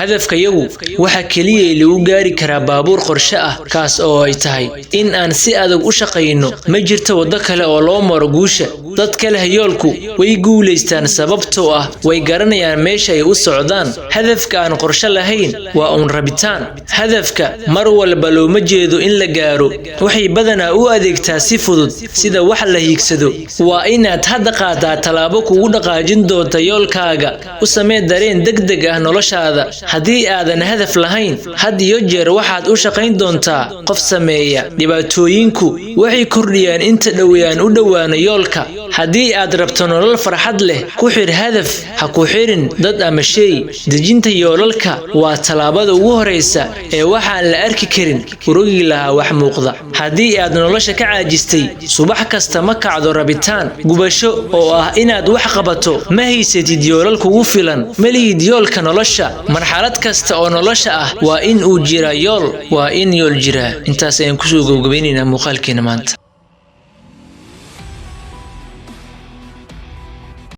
hadafka yagu waxa kaliya lagu gaari karaa baabuur qorshe ah kaas oo ay tahay in aan si adag u shaqeyno ma jirto wado kale oo loo maro guusha dadka leh yoolku way guuleystaan sababtoo ah way garanayaan meesha ay u socdaan hadafka aan qorshe lahayn waa un rabitaan hadafka mar walba looma jeedo in la gaaro waxay badanaa u adeegtaa si fudud sida wax la hiigsado waa inaad hadda qaadaa talaabo kugu dhaqaajin doonta yoolkaaga u samee dareen degdeg ah noloshaada haddii aadan hadaf lahayn had iyo jeer waxaad u shaqayn doontaa qof sameeya dhibaatooyinku waxay kordhiyaan inta dhowaan u dhowaana yoolka haddii aad rabto nolol farxad leh ku xir hadaf ha ku xirin dad ama shay dejinta yoolalka waa talaabada ugu horeysa ee waxaan la arki karin urugi lahaa wax muuqda haddii aad nolosha ka caajistay subax kasta ma kacdo rabitaan gubasho oo ah inaad wax qabato ma haysatid yoolal kugu filan ma lihid yoolka nolosha marxalad kasta oo nolosha ah waa in uu jira yool waa in yool jira intaas ayaan kusoo gabagabaynaynaa muuqaalkeena maanta